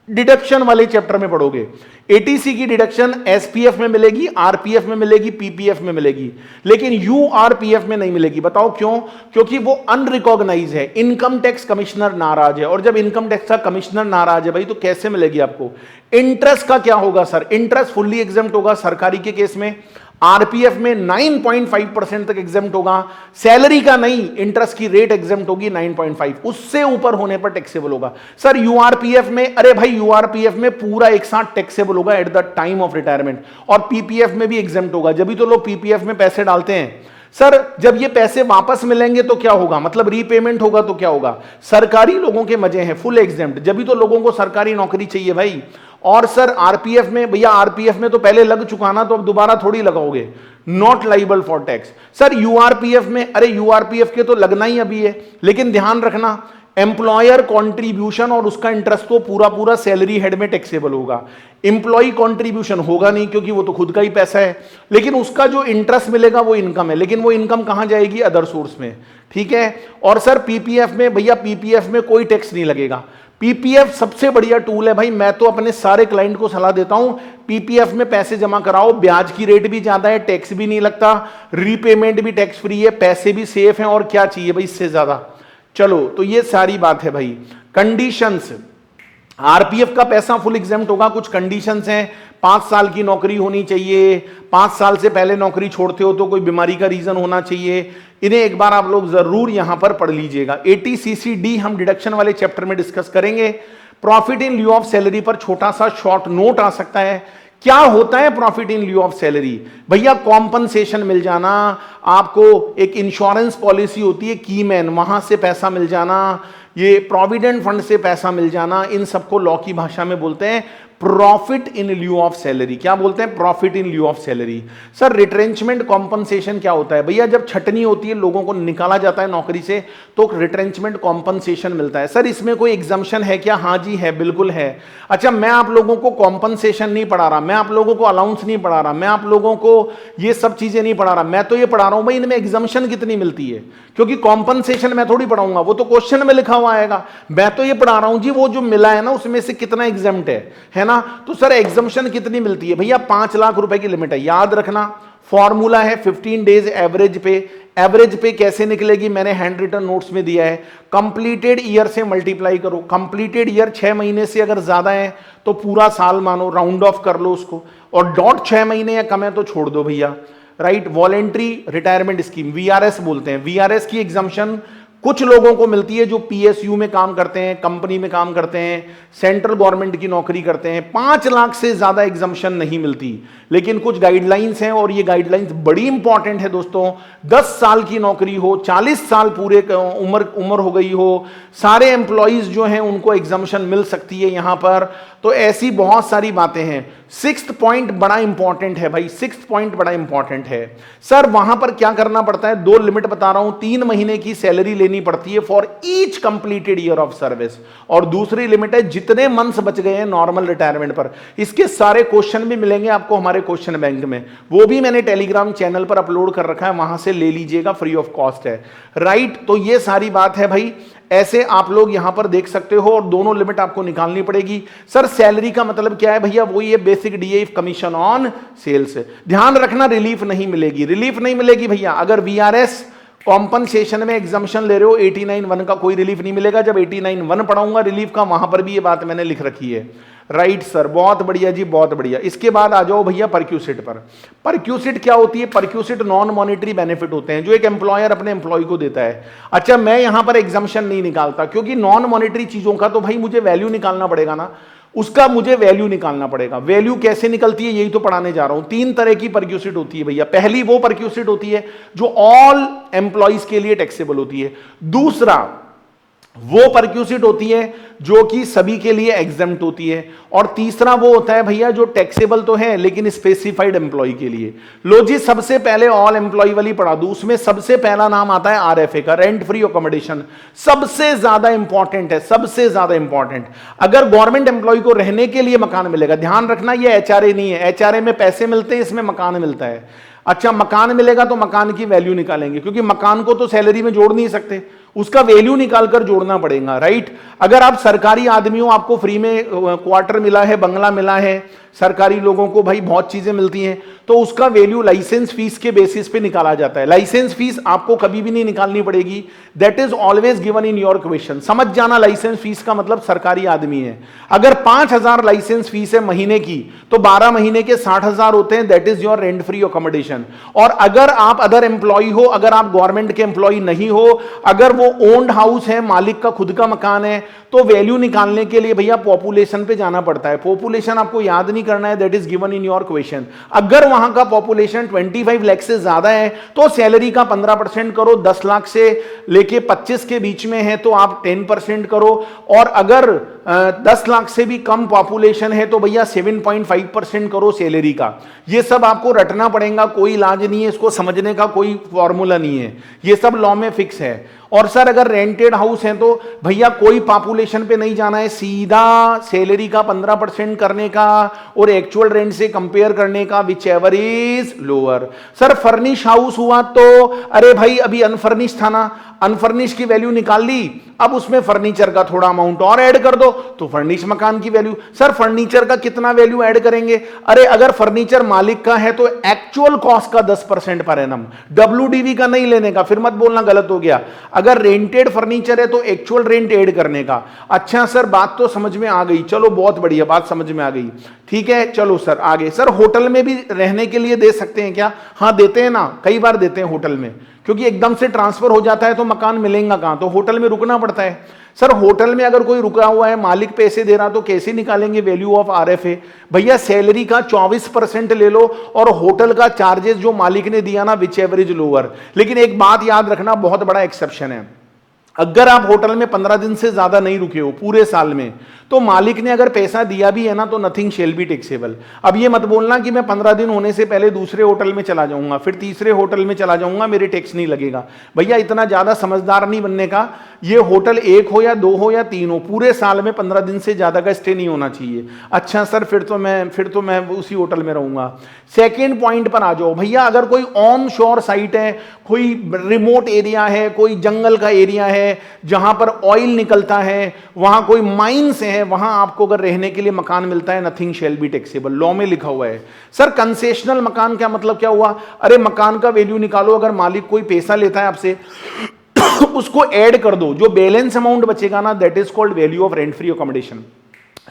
डिडक्शन वाले चैप्टर में पढ़ोगे। एटीसी की डिडक्शन एसपीएफ में मिलेगी, आरपीएफ में मिलेगी, पीपीएफ में मिलेगी, लेकिन यूआरपीएफ में नहीं मिलेगी। बताओ क्यों? क्योंकि वो अनरिकॉग्नाइज है, इनकम टैक्स कमिश्नर नाराज है, और जब इनकम टैक्स का कमिश्नर नाराज है भाई तो कैसे मिलेगी आपको? इंटरेस्ट का क्या होगा सर? इंटरेस्ट फुल्ली एग्जेम्प्ट होगा सरकारी के केस में, आरपीएफ में 9.5% तक एग्जेम्प्ट होगा, सैलरी का नहीं, इंटरेस्ट की रेट एग्जेम्प्ट होगी 9.5, उससे ऊपर होने पर टैक्सेबल होगा। सर यूआरपीएफ में, अरे भाई यूआरपीएफ में पूरा एक साथ टैक्सेबल होगा at the time of retirement, और पीपीएफ में भी एग्जेम्प्ट होगा, जब भी तो लोग पीपीएफ में पैसे डालते हैं। सर जब ये पैसे वापस मिलेंगे तो क्या होगा? मतलब रीपेमेंट होगा तो क्या होगा? सरकारी लोगों के मजे हैं, फुल एग्जेम्प्ट, जब भी तो लोगों को सरकारी नौकरी चाहिए भाई। और सर आरपीएफ में, भैया आरपीएफ में तो पहले लग चुका ना, तो अब दोबारा थोड़ी लगाओगे, not liable for tax. Sir URPF में, अरे यूआरपीएफ के तो लगना ही अभी है, लेकिन ध्यान रखना एम्प्लॉयर कंट्रीब्यूशन और उसका इंटरेस्ट तो पूरा पूरा सैलरी हेड में टैक्सेबल होगा। एम्प्लॉय कंट्रीब्यूशन होगा नहीं क्योंकि वो तो खुद का ही पैसा है, लेकिन उसका जो इंटरेस्ट मिलेगा वो इनकम है, लेकिन वो इनकम कहां जाएगी? अदर सोर्स में, ठीक है। और सर पीपीएफ में, भैया पीपीएफ में कोई टैक्स नहीं लगेगा। पीपीएफ सबसे बढ़िया टूल है भाई, मैं तो अपने सारे क्लाइंट को सलाह देता हूं पीपीएफ में पैसे जमा कराओ, ब्याज की रेट भी ज्यादा है, टैक्स भी नहीं लगता, रीपेमेंट भी टैक्स फ्री है, पैसे भी सेफ हैं, और क्या चाहिए भाई इससे ज्यादा? चलो तो ये सारी बात है भाई। कंडीशंस, आरपीएफ का पैसा फुल एग्जेम्प्ट होगा, कुछ कंडीशंस हैं, 5 साल की नौकरी होनी चाहिए, 5 साल से पहले नौकरी छोड़ते हो तो कोई बीमारी का रीजन होना चाहिए, इन्हें एक बार आप लोग जरूर यहां पर पढ़ लीजिएगा। एटीसीसीडी हम डिडक्शन वाले चैप्टर में डिस्कस करेंगे। Profit in lieu of salary पर छोटा सा शॉर्ट नोट आ सकता है। क्या होता है profit in lieu of salary? भैया कॉम्पनसेशन मिल जाना, आपको एक इंश्योरेंस पॉलिसी होती है कीमैन, वहां से पैसा मिल जाना, ये प्रोविडेंट फंड से पैसा मिल जाना, इन सबको लॉ की भाषा में बोलते हैं profit in lieu of salary. क्या बोलते हैं? Profit in lieu of salary. Sir retrenchment compensation क्या होता है? भैया जब छटनी होती है, लोगों को निकाला जाता है नौकरी से, तो रिट्रेंचमेंट कॉम्पनसेशन मिलता है। सर इसमें कोई एग्जम्पशन है क्या? हाँ जी है, बिल्कुल है। अच्छा मैं आप लोगों को कॉम्पनसेशन नहीं पढ़ा रहा, मैं आप लोगों को अलाउंस नहीं पढ़ा रहा, मैं आप लोगों को ये सब चीजें नहीं पढ़ा रहा, मैं तो ये पढ़ा रहा हूं भाई इनमें एग्जम्पशन कितनी मिलती है, क्योंकि कॉम्पनसेशन मैं थोड़ी पढ़ाऊंगा, वो तो क्वेश्चन में लिखा हुआ आएगा। मैं तो ये पढ़ा रहा हूं जी वो जो मिला है ना उसमें से कितना एग्जम्प्ट है ना। तो सर एग्जम्पशन कितनी मिलती है? भैया 5 लाख रुपए की लिमिट है, याद रखना। फॉर्मूला है 15 डेज एवरेज पे। एवरेज पे कैसे निकलेगी? मैंने हैंड रिटन नोट्स में दिया है, कंप्लीटेड ईयर से मल्टीप्लाई करो। कंप्लीटेड ईयर 6 महीने से अगर ज्यादा है तो पूरा साल मानो, राउंड ऑफ कर लो उसको, और डॉट 6 महीने या कम है तो छोड़ दो भैया, right. Voluntary retirement scheme, VRS बोलते हैं, वीआरएस की एग्जम्पशन कुछ लोगों को मिलती है जो पीएसयू में काम करते हैं, कंपनी में काम करते हैं, सेंट्रल गवर्नमेंट की नौकरी करते हैं। 5 लाख से ज्यादा एग्जम्पशन नहीं मिलती, लेकिन कुछ गाइडलाइंस हैं और ये गाइडलाइंस बड़ी इंपॉर्टेंट है दोस्तों। 10 साल की नौकरी हो, 40 साल पूरे उम्र हो गई हो, सारे एम्प्लॉइज जो हैं उनको एग्जम्पशन मिल सकती है यहां पर। तो ऐसी बहुत सारी बातें हैं। 6th पॉइंट बड़ा इंपॉर्टेंट है भाई, 6th पॉइंट बड़ा इंपॉर्टेंट है। सर वहां पर क्या करना पड़ता है? 2 लिमिट बता रहा हूं, 3 महीने की सैलरी लेनी पड़ती है for each completed year of service, और दूसरी लिमिट है जितने मंथ्स बच गए हैं नॉर्मल रिटायरमेंट पर। इसके सारे क्वेश्चन भी मिलेंगे आपको हमारे क्वेश्चन बैंक में, वो भी मैंने टेलीग्राम चैनल पर अपलोड कर रखा है, वहां से ले लीजिएगा, फ्री ऑफ कॉस्ट है, राइट। तो ये सारी बात है भाई, ऐसे आप लोग यहां पर देख सकते हो, और दोनों लिमिट आपको निकालनी पड़ेगी। सर सैलरी का मतलब क्या है भैया? वही है basic DA commission on sales. ध्यान रखना रिलीफ नहीं मिलेगी, रिलीफ नहीं मिलेगी भैया। अगर वीआरएस कॉम्पनसेशन में एग्जम्पशन ले रहे हो 89(1) का कोई रिलीफ नहीं मिलेगा। जब 89(1) पढ़ाऊंगा रिलीफ का, वहां पर भी ये बात मैंने लिख रखी है, राइट सर। बहुत बढ़िया जी, बहुत बढ़िया। इसके बाद आ जाओ भैया परक्यूसिट पर। परक्यूसिट क्या होती है? परक्यूसिट नॉन मॉनिटरी बेनिफिट होते हैं जो एक एम्प्लॉयर अपने एम्प्लॉय को देता है। अच्छा मैं यहां पर एग्जम्पशन नहीं निकालता, क्योंकि नॉन मॉनिटरी चीजों का तो भाई मुझे वैल्यू निकालना पड़ेगा ना, उसका मुझे वैल्यू निकालना पड़ेगा। वैल्यू कैसे निकलती है यही तो पढ़ाने जा रहा हूं। 3 तरह की परक्यूसिट होती है भैया। पहली वो परक्यूसिट होती है जो ऑल एम्प्लॉइज के लिए टैक्सेबल होती है। दूसरा वो परक्यूसिट होती है जो कि सभी के लिए एग्जेम्प्ट होती है। और तीसरा वो होता है भैया जो टैक्सेबल तो है लेकिन स्पेसिफाइड एम्प्लॉय के लिए। लो जी, सबसे पहले ऑल एम्प्लॉय वाली पढ़ा दूं, उसमें सबसे पहला नाम आता है आरएफए का, रेंट फ्री अकोमोडेशन। सबसे ज्यादा इंपॉर्टेंट है, सबसे ज्यादा इंपॉर्टेंट। अगर गवर्नमेंट एम्प्लॉय को रहने के लिए मकान मिलेगा, ध्यान रखना ये एचआरए नहीं है, एचआरए में पैसे मिलते हैं, इसमें मकान मिलता है। अच्छा, मकान मिलेगा तो मकान की वैल्यू निकालेंगे, क्योंकि मकान को तो सैलरी में जोड़ नहीं सकते, उसका वैल्यू निकालकर जोड़ना पड़ेगा, राइट। अगर आप सरकारी आदमी हो, आपको फ्री में क्वार्टर मिला है, बंगला मिला है, सरकारी लोगों को भाई बहुत चीजें मिलती हैं, तो उसका वैल्यू लाइसेंस फीस के बेसिस पे निकाला जाता है। लाइसेंस फीस आपको कभी भी नहीं निकालनी पड़ेगी, that is always given in your question. समझ जाना, लाइसेंस फीस का मतलब सरकारी आदमी है। अगर 5,000 लाइसेंस फीस है महीने की, तो 12 महीने के 60,000 होते हैं, that is your rent free accommodation. और अगर आप अदर एम्प्लॉय हो, अगर आप गवर्नमेंट के एम्प्लॉय नहीं हो, अगर वो ओन्ड हाउस है, मालिक का खुद का मकान है, तो वैल्यू निकालने के लिए भैया पॉपुलेशन पे जाना पड़ता है। पॉपुलेशन आपको याद नहीं करना है, that is given in your question. अगर वहां का पॉपुलेशन 25 लाख से ज्यादा है तो सैलरी का 15% करो, 10 लाख से लेके 25 के बीच में है तो आप 10% करो, और अगर 10 लाख से भी कम पॉपुलेशन है तो भैया 7.5% करो सैलरी का। ये सब आपको रटना पड़ेगा, कोई इलाज नहीं है, इसको समझने का कोई फॉर्मूला नहीं है, ये सब लॉ में फिक्स है। और सर अगर रेंटेड हाउस है तो भैया कोई पॉपुलेशन पे नहीं जाना है, सीधा सैलरी का 15% करने का और एक्चुअल रेंट से कंपेयर करने का, which ever is lower. Sir furnish house हुआ तो अरे भाई अभी अनफर्निश था ना, अनफर्निश की वैल्यू निकाल ली, अब उसमें फर्नीचर का थोड़ा अमाउंट और ऐड कर दो तो फर्निश मकान की वैल्यू। सर फर्नीचर का कितना वैल्यू ऐड करेंगे? अरे अगर फर्नीचर मालिक का है तो एक्चुअल कॉस्ट का 10% पर एनम, डब्ल्यूडीवी का नहीं लेने का, फिर मत बोलना गलत हो गया। अगर रेंटेड फर्नीचर है तो एक्चुअल रेंट ऐड करने का। अच्छा सर बात तो समझ में आ गई, चलो बहुत बढ़िया, बात समझ में आ गई, ठीक है। चलो सर आगे, सर होटल में भी रहने के लिए दे सकते हैं क्या? हाँ देते हैं ना, कई बार देते हैं होटल में, क्योंकि एकदम से ट्रांसफर हो जाता है तो मकान मिलेगा कहां, तो होटल में रुकना पड़ता है। सर होटल में अगर कोई रुका हुआ है, मालिक पैसे दे रहा, तो कैसे निकालेंगे वैल्यू ऑफ आरएफए? भैया सैलरी का 24% ले लो और होटल का चार्जेस जो मालिक ने दिया ना, विच एवरेज लोअर। लेकिन एक बात याद रखना, बहुत बड़ा एक्सेप्शन है, अगर आप होटल में 15 दिन से ज्यादा नहीं रुके हो पूरे साल में, तो मालिक ने अगर पैसा दिया भी है ना तो नथिंग शेल बी टैक्सेबल। अब ये मत बोलना कि मैं 15 दिन होने से पहले दूसरे होटल में चला जाऊंगा, फिर तीसरे होटल में चला जाऊंगा, मेरे टैक्स नहीं लगेगा। भैया इतना ज्यादा समझदार नहीं बनने का, ये होटल 1 हो या 2 हो या 3 हो, पूरे साल में 15 दिन से ज्यादा का स्टे नहीं होना चाहिए। अच्छा सर फिर तो मैं उसी होटल में रहूंगा। सेकेंड पॉइंट पर आ जाओ भैया, अगर कोई ऑन शोर साइट है, कोई रिमोट एरिया है, कोई जंगल का एरिया है जहां पर ऑयल निकलता है, वहां कोई माइंस है, वहां आपको अगर रहने के लिए मकान मिलता है, nothing shall be taxable, law में लिखा हुआ है। सर कंसेशनल मकान क्या मतलब क्या हुआ? अरे मकान का वैल्यू निकालो, अगर मालिक कोई पैसा लेता है आपसे उसको ऐड कर दो, जो बैलेंस अमाउंट बचेगा ना, that is called value of rent free accommodation.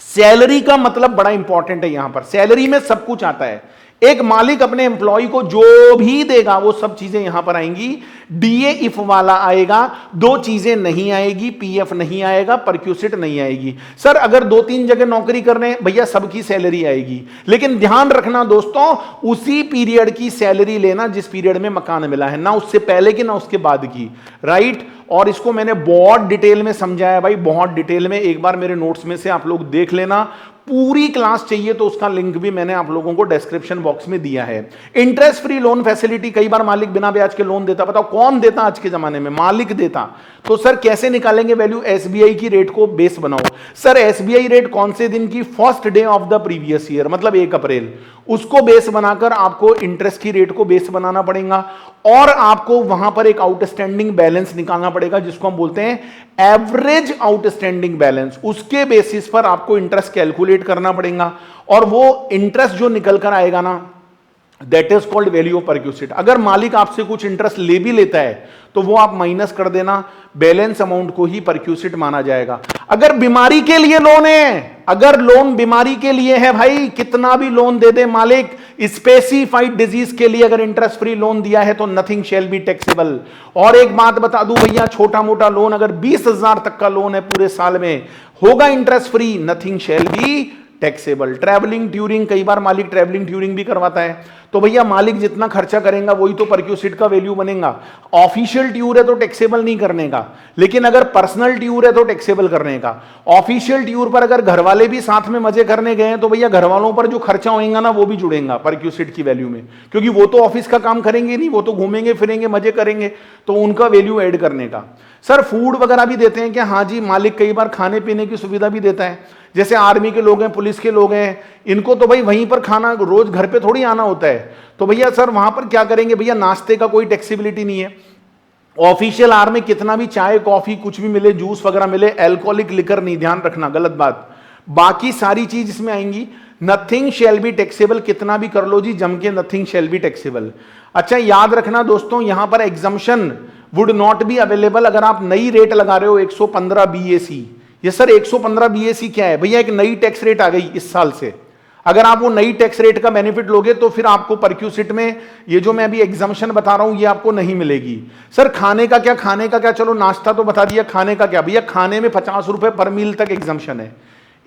Salary का मतलब बड़ा इंपॉर्टेंट है, यहां पर सैलरी में सब कुछ आता है। एक मालिक अपने एम्प्लॉय को जो भी देगा वो सब चीजें यहां पर आएंगी। डीए इफ वाला आएगा, 2 चीजें नहीं आएगी, पीएफ नहीं आएगा, परक्यूसिट नहीं आएगी। सर अगर 2-3 जगह नौकरी कर रहे हैं भैया, सबकी सैलरी आएगी, लेकिन ध्यान रखना दोस्तों, उसी पीरियड की सैलरी लेना जिस पीरियड में मकान मिला है, ना उससे पहले की ना उसके बाद की, राइट। और इसको मैंने बहुत डिटेल में समझाया भाई, बहुत डिटेल में, एक बार मेरे नोट्स में से आप लोग देख लेना। पूरी क्लास चाहिए तो उसका लिंक भी मैंने आप लोगों को डिस्क्रिप्शन बॉक्स में दिया है। इंटरेस्ट फ्री लोन फैसिलिटी, कई बार मालिक बिना ब्याज के लोन देता, बताओ कौन देता आज के जमाने में? मालिक देता। तो सर कैसे निकालेंगे वैल्यू? एसबीआई की रेट को बेस बनाओ। सर एसबीआई रेट कौन से दिन की? First day of the previous year, मतलब 1 अप्रैल, उसको बेस बनाकर आपको इंटरेस्ट की रेट को बेस बनाना पड़ेगा, और आपको वहां पर एक आउटस्टैंडिंग बैलेंस निकालना पड़ेगा जिसको हम बोलते हैं एवरेज आउटस्टैंडिंग बैलेंस। उसके बेसिस पर आपको इंटरेस्ट कैलकुलेट करना पड़ेगा, और वो इंटरेस्ट जो निकल कर आएगा ना, that is called value of perquisite. अगर मालिक आपसे कुछ इंटरेस्ट ले भी लेता है तो वो आप माइनस कर देना, बैलेंस अमाउंट को ही परक्यूसिट माना जाएगा। अगर बीमारी के लिए लोन है, अगर लोन बीमारी के लिए है भाई, कितना भी लोन दे दे मालिक, स्पेसिफाइड डिजीज के लिए अगर इंटरेस्ट फ्री लोन दिया है तो नथिंग शेल बी टैक्सेबल। और एक बात बता दूं भैया, छोटा मोटा लोन अगर 20,000 तक का लोन है पूरे साल में, होगा interest free, nothing shall be taxable. Travelling Turing, कई बार मालिक ट्रैवलिंग ट्यूरिंग भी करवाता है, तो भैया मालिक जितना खर्चा करेगा वही तो परक्यूसिट का वैल्यू बनेगा। ऑफिशियल ट्यूर है तो टैक्सेबल नहीं करने का, लेकिन अगर पर्सनल ट्यूर है तो टैक्सेबल करने का। ऑफिशियल ट्यूर पर अगर घर वाले भी साथ में मजे करने गए हैं तो भैया घर वालों पर जो खर्चा होगा ना वो भी जुड़ेगा परक्यूसिट की वैल्यू में, क्योंकि वो तो ऑफिस का काम करेंगे नहीं, वो तो घूमेंगे फिरेंगे मजे करेंगे, तो उनका वैल्यू ऐड करने का। सर फूड वगैरह भी देते हैं क्या? हाँ जी, मालिक कई बार खाने पीने की सुविधा भी देता है। जैसे आर्मी के लोग हैं, पुलिस के लोग हैं, इनको तो भाई वहीं पर खाना, रोज घर पे थोड़ी आना होता है, तो भैया सर वहां पर क्या करेंगे? भैया नाश्ते का कोई टैक्सेबिलिटी नहीं है। ऑफिशियल आर में कितना भी चाय कॉफी कुछ भी मिले, जूस वगैरह मिले, एल्कोहलिक लिकर नहीं, ध्यान रखना, गलत बात। बाकी सारी चीज इसमें आएंगी। नथिंग शैल बी टैक्सेबल, कितना भी कर लो जी जम के, नथिंग शैल बी टैक्सेबल। अच्छा याद रखना दोस्तों, यहां पर exemption would not be available अगर आप नई रेट लगा रहे हो 115 BAC। ये सर 115 BAC क्या है? भैया एक नई टैक्स रेट आ गई इस साल से, अगर आप वो नई टैक्स रेट का बेनिफिट लोगे तो फिर आपको परक्यूसिट में ये जो मैं अभी एग्जाम्पशन बता रहा हूं ये आपको नहीं मिलेगी। सर खाने का क्या? खाने का क्या, चलो नाश्ता तो बता दिया, खाने का क्या? भैया खाने में 50 रुपए पर मील तक एग्जाम्पशन है।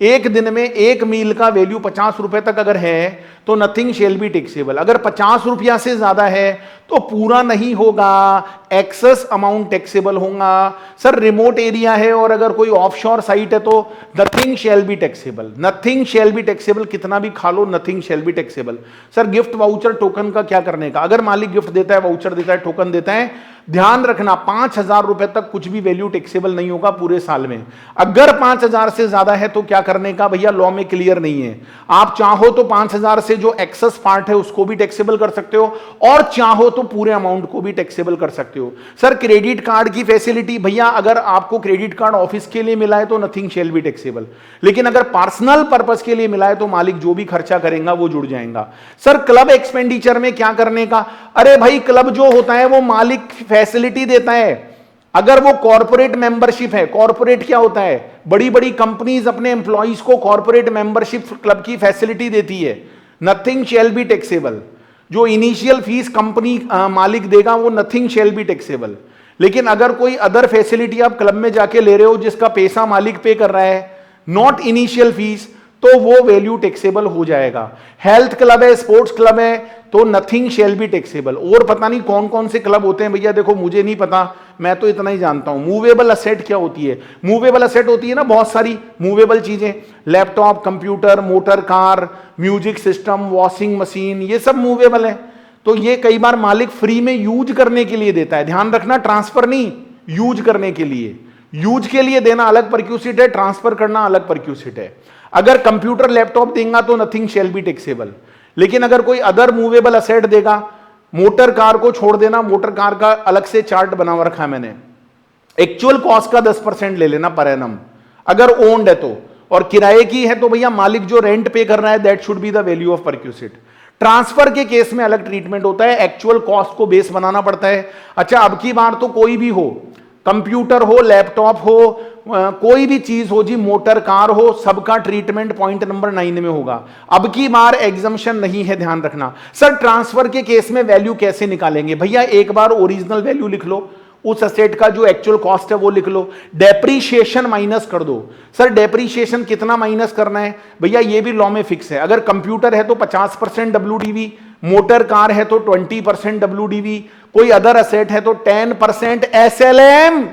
एक दिन में एक मील का वैल्यू 50 रुपए तक अगर है तो नथिंग शेल बी टैक्सेबल। अगर 50 रुपया से ज्यादा है तो पूरा नहीं होगा, एक्सेस अमाउंट टैक्सेबल होगा। सर रिमोट एरिया है और अगर कोई ऑफशोर साइट है तो nothing shall be taxable. Nothing shall be taxable, कितना भी खा लो nothing shall be taxable. Sir gift voucher token का क्या करने का? अगर मालिक गिफ्ट देता है, वाउचर देता है, टोकन देता है, ध्यान रखना 5000 रुपए तक कुछ भी वैल्यू टैक्सेबल नहीं होगा पूरे साल में। अगर 5000 से ज्यादा है तो क्या करने का? भैया लॉ में क्लियर नहीं है। आप चाहो तो 5000 से जो एक्सेस पार्ट है उसको भी टैक्सेबल कर सकते हो, और चाहो तो पूरे अमाउंट को भी टैक्सेबल कर सकते हो। सर क्रेडिट कार्ड की फैसिलिटी, भैया अगर आपको क्रेडिट कार्ड ऑफिस के लिए मिला है तो नथिंग शेल बी टैक्सेबल, लेकिन अगर पर्सनल पर्पस के लिए मिला है तो मालिक जो भी खर्चा करेगा वो जुड़ जाएगा। सर क्लब एक्सपेंडिचर में क्या करने का? अरे भाई क्लब जो होता है वो मालिक फैसिलिटी देता है। अगर वो कॉर्पोरेट मेंबरशिप है, कॉर्पोरेट क्या होता है? बड़ी बड़ी कंपनीज अपने एम्प्लॉइज को कॉर्पोरेट मेंबरशिप क्लब की फैसिलिटी देती है, नथिंग शेल बी टैक्सेबल। जो इनिशियल फीस कंपनी मालिक देगा वो नथिंग शेल बी टैक्सेबल। लेकिन अगर कोई अदर फैसिलिटी आप क्लब में जाके ले रहे हो जिसका पैसा मालिक पे कर रहा है, नॉट इनिशियल फीस, तो वो वैल्यू टैक्सेबल हो जाएगा। हेल्थ क्लब है, स्पोर्ट्स क्लब है, तो नथिंग शेल बी टैक्सेबल। और पता नहीं कौन कौन से क्लब होते हैं भैया, देखो मुझे नहीं पता, मैं तो इतना ही जानता हूं। मूवेबल असेट क्या होती है? मूवेबल असेट होती है ना बहुत सारी मूवेबल चीजें, laptop, computer, motor car, music system, washing machine, ये सब मूवेबल है। तो ये कई बार मालिक फ्री में यूज करने के लिए देता है, ध्यान रखना, ट्रांसफर नहीं, यूज करने के लिए। यूज के लिए देना अलग परक्यूसिट है, ट्रांसफर करना अलग परक्यूसिट है। अगर कंप्यूटर लैपटॉप देगा तो नथिंग शेल बी टैक्सेबल, लेकिन अगर कोई अदर मूवेबल असेट देगा, मोटर कार को छोड़ देना, मोटर कार का अलग से चार्ट बना हुआ रखा है मैंने, एक्चुअल कॉस्ट का 10% ले लेना पर एनम, अगर ओन्ड है तो, और किराए की है तो भैया मालिक जो रेंट पे कर रहा है that should be the value of perquisite. Transfer के केस में अलग ट्रीटमेंट होता है, एक्चुअल कॉस्ट को बेस बनाना पड़ता है। अच्छा अब की बार तो कोई भी हो, कंप्यूटर हो, लैपटॉप हो, कोई भी चीज हो जी, मोटर कार हो, सबका ट्रीटमेंट पॉइंट नंबर 9 में होगा। अब की बार एग्जम्पशन नहीं है, ध्यान रखना। सर ट्रांसफर के केस में वैल्यू कैसे निकालेंगे? भैया एक बार ओरिजिनल वैल्यू लिख लो, उस असेट का जो एक्चुअल कॉस्ट है वो लिख लो, डेप्रीशिएशन माइनस कर दो। सर डेप्रीशिएशन कितना माइनस करना है? भैया ये भी लॉ में फिक्स है। अगर कंप्यूटर है तो 50% WDV, मोटर कार है तो 20% WDV, कोई अदर असेट है तो 10% SLM।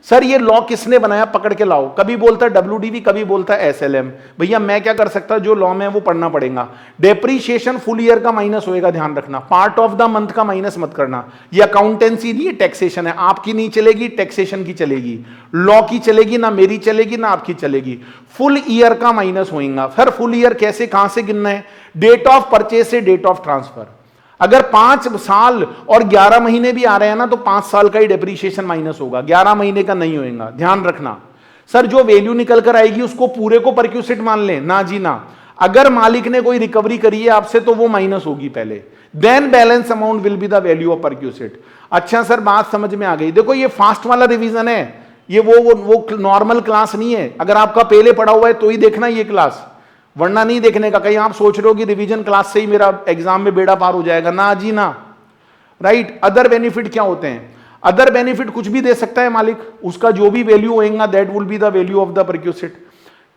सर ये लॉ किसने बनाया? पकड़ के लाओ। कभी बोलता है WDV, कभी बोलता है SLM। भैया मैं क्या कर सकता, जो लॉ में है वो पढ़ना पड़ेगा। डेप्रीशिएशन फुल ईयर का माइनस होएगा, ध्यान रखना, पार्ट ऑफ द मंथ का माइनस मत करना। ये अकाउंटेंसी नहीं, टैक्सेशन है। आपकी नहीं चलेगी, टैक्सेशन की चलेगी, लॉ की चलेगी, ना मेरी चलेगी ना आपकी चलेगी। फुल ईयर का माइनस होएगा। फिर फुल ईयर कैसे, कहां से गिनना है? डेट ऑफ परचेज से डेट ऑफ ट्रांसफर। अगर 5 साल और 11 महीने भी आ रहे हैं ना तो 5 साल का ही डेप्रीशिएशन माइनस होगा, 11 महीने का नहीं होगा, ध्यान रखना। सर जो वैल्यू निकल कर आएगी उसको पूरे को परक्यूसिट मान ले ना जी ना। अगर मालिक ने कोई रिकवरी करी है आपसे तो वो माइनस होगी पहले, then balance amount will be the value of perquisite. अच्छा सर बात समझ में आ गई। देखो ये फास्ट वाला रिवीजन है, ये वो नॉर्मल क्लास नहीं है। अगर आपका पहले पढ़ा हुआ है तो ही देखना ये क्लास, वरना नहीं देखने का। कहीं आप सोच रहे हो कि रिवीजन क्लास से ही मेरा एग्जाम में बेड़ा पार हो जाएगा, ना जी ना। राइट। अदर बेनिफिट क्या होते हैं? अदर बेनिफिट कुछ भी दे सकता है मालिक, उसका जो भी वैल्यू होएगा that will be the value of the perquisite.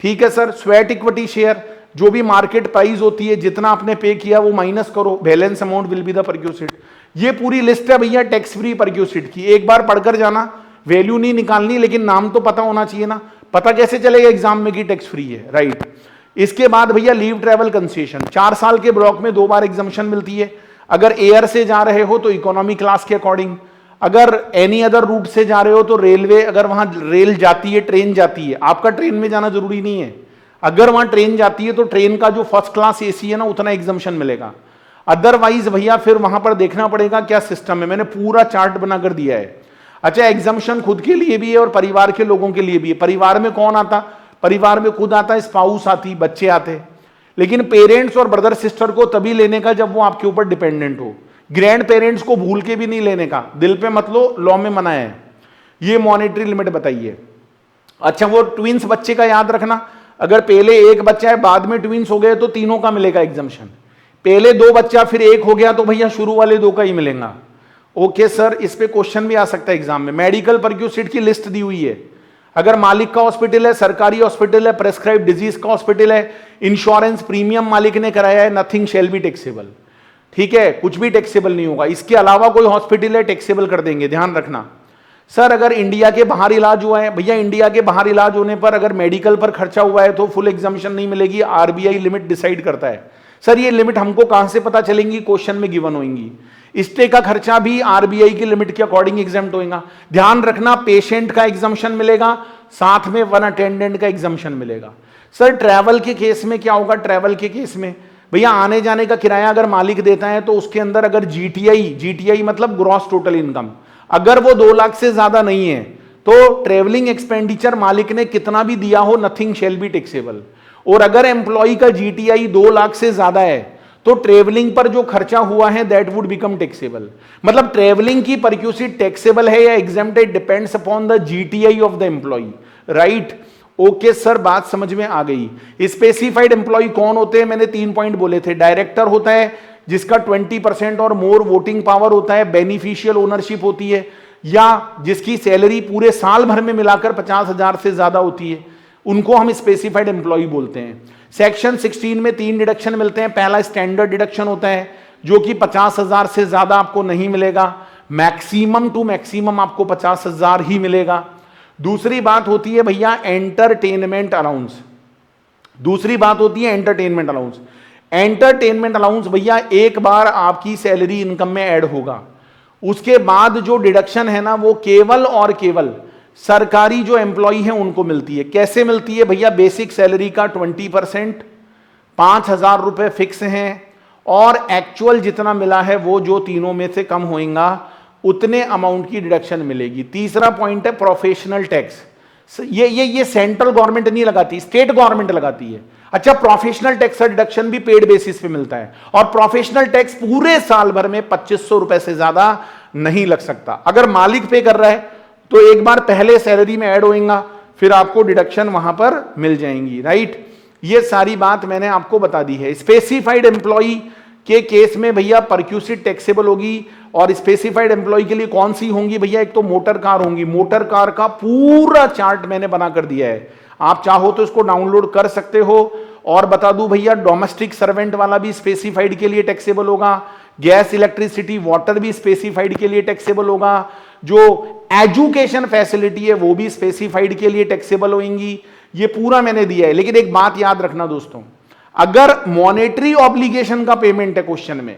ठीक है सर। स्वेट इक्विटी शेयर, जो भी मार्केट प्राइस होती है, जितना आपने पे किया वो माइनस करो, balance amount will be the perquisite. ये पूरी लिस्ट है भैया टैक्स फ्री परक्यूसिट की, एक बार पढ़कर जाना, वैल्यू नहीं निकालनी, लेकिन नाम तो पता होना चाहिए ना। पता कैसे चलेगा एग्जाम में कि टैक्स फ्री है, राइट। इसके बाद भैया लीव ट्रैवल कंसेशन, 4 साल के ब्लॉक में 2 बार एग्जामिशन मिलती है। अगर एयर से जा रहे हो तो इकोनॉमी क्लास के अकॉर्डिंग, अगर एनी अदर रूट से जा रहे हो तो रेलवे, अगर वहां रेल जाती है, ट्रेन जाती है, आपका ट्रेन में जाना जरूरी नहीं है, अगर वहां ट्रेन जाती है तो ट्रेन का जो फर्स्ट क्लास एसी है ना उतना एग्जामिशन मिलेगा। अदरवाइज भैया फिर वहां पर देखना पड़ेगा क्या सिस्टम है, मैंने पूरा चार्ट बनाकर दिया है। अच्छा, एग्जामिशन खुद के लिए भी है और परिवार के लोगों के लिए भी है। परिवार में कौन आता, परिवार में खुद आता है, स्पाउस आती, बच्चे आते, लेकिन पेरेंट्स और ब्रदर सिस्टर को तभी लेने का जब वो आपके ऊपर डिपेंडेंट हो। ग्रैंड पेरेंट्स को भूल के भी नहीं लेने का, दिल पे मत लो, लॉ में मना है। ये मॉनेटरी लिमिट बताइए। अच्छा, वो ट्विंस बच्चे का याद रखना, अगर पहले एक बच्चा है बाद में ट्विंस हो गए तो तीनों का मिलेगा एग्जामिशन। पहले 2 बच्चा फिर 1 हो गया तो भैया शुरू वाले 2 का ही मिलेगा। ओके सर, इस पे क्वेश्चन भी आ सकता है एग्जाम में। मेडिकल परक्यूसिट की लिस्ट दी हुई है, अगर मालिक का हॉस्पिटल है, सरकारी हॉस्पिटल है, प्रेस्क्राइब डिजीज का हॉस्पिटल है, इंश्योरेंस प्रीमियम मालिक ने कराया है, नथिंग शेल बी टैक्सेबल। ठीक है, कुछ भी टैक्सेबल नहीं होगा। इसके अलावा कोई हॉस्पिटल है टैक्सेबल कर देंगे, ध्यान रखना। सर अगर इंडिया के बाहर इलाज हुआ है, भैया इंडिया के बाहर इलाज होने पर अगर मेडिकल पर खर्चा हुआ है तो फुल एग्जामिशन नहीं मिलेगी, आरबीआई लिमिट डिसाइड करता है। सर ये लिमिट हमको कहां से पता चलेंगी, क्वेश्चन में गिवन होंगी। स्टे का खर्चा भी आरबीआई की लिमिट के अकॉर्डिंग एग्जाम्प्ट होगा। ध्यान रखना, पेशेंट का एग्जामिशन मिलेगा, साथ में 1 अटेंडेंट का एग्जामिशन मिलेगा। सर ट्रैवल के केस में क्या होगा, ट्रैवल के केस में भैया आने जाने का किराया अगर मालिक देता है तो उसके अंदर अगर जीटीआई मतलब ग्रॉस टोटल इनकम, अगर वो 2 लाख से ज्यादा नहीं है तो ट्रेवलिंग एक्सपेंडिचर मालिक ने कितना भी दिया हो, नथिंग शेल बी टैक्सेबल। और अगर एम्प्लॉय का जीटीआई 2 लाख से ज्यादा है तो ट्रेवलिंग पर जो खर्चा हुआ है दैट वुड बिकम टैक्सेबल। मतलब ट्रेवलिंग की परक्यूसिट टैक्सेबल है या exempted depends upon the GTI of the employ, right. Okay sir, बात समझ में आ गई। स्पेसिफाइड एम्प्लॉय कौन होते हैं, मैंने 3 पॉइंट बोले थे। डायरेक्टर होता है जिसका 20% और मोर वोटिंग पावर होता है, बेनिफिशियल ओनरशिप होती है, या जिसकी सैलरी पूरे साल भर में मिलाकर 50,000 से ज्यादा होती है, उनको हम स्पेसिफाइड एम्प्लॉय बोलते हैं। सेक्शन 16 में 3 डिडक्शन मिलते हैं। पहला स्टैंडर्ड डिडक्शन होता है जो कि 50,000 से ज्यादा आपको नहीं मिलेगा, मैक्सिमम टू मैक्सिमम आपको 50,000 ही मिलेगा। दूसरी बात होती है भैया एंटरटेनमेंट अलाउंस। दूसरी बात होती है एंटरटेनमेंट अलाउंस। एंटरटेनमेंट अलाउंस भैया एक बार आपकी सैलरी इनकम में ऐड होगा, उसके बाद जो डिडक्शन है ना वो केवल और केवल सरकारी जो एम्प्लॉय है उनको मिलती है। कैसे मिलती है भैया, बेसिक सैलरी का 20%, 5,000 रुपए फिक्स हैं, और एक्चुअल जितना मिला है वो जो तीनों में से कम होएगा उतने अमाउंट की डिडक्शन मिलेगी। तीसरा पॉइंट है प्रोफेशनल टैक्स। ये सेंट्रल गवर्नमेंट नहीं लगाती, स्टेट गवर्नमेंट लगाती है। अच्छा, प्रोफेशनल टैक्स का डिडक्शन भी पेड बेसिस पे मिलता है, और प्रोफेशनल टैक्स पूरे साल भर में 2500 रुपए से ज्यादा नहीं लग सकता। अगर मालिक पे कर रहा है तो एक बार पहले सैलरी में ऐड होएगा, फिर आपको डिडक्शन वहां पर मिल जाएंगी, राइट। ये सारी बात मैंने आपको बता दी है। स्पेसिफाइड एम्प्लॉय के केस में भैया परक्यूसिट टैक्सेबल होगी, और स्पेसिफाइड एम्प्लॉय के लिए कौन सी होंगी भैया, एक तो मोटर कार होंगी। मोटर कार का पूरा चार्ट मैंने बना कर दिया है, आप चाहो तो इसको डाउनलोड कर सकते हो। और बता दूं भैया डोमेस्टिक सर्वेंट वाला भी स्पेसिफाइड के लिए टैक्सेबल होगा, गैस इलेक्ट्रिसिटी वाटर भी स्पेसिफाइड के लिए टैक्सेबल होगा, जो एजुकेशन फैसिलिटी है वो भी स्पेसिफाइड के लिए टैक्सेबल होंगी। ये पूरा मैंने दिया है। लेकिन एक बात याद रखना दोस्तों, अगर मॉनेटरी ऑब्लिगेशन का पेमेंट है क्वेश्चन में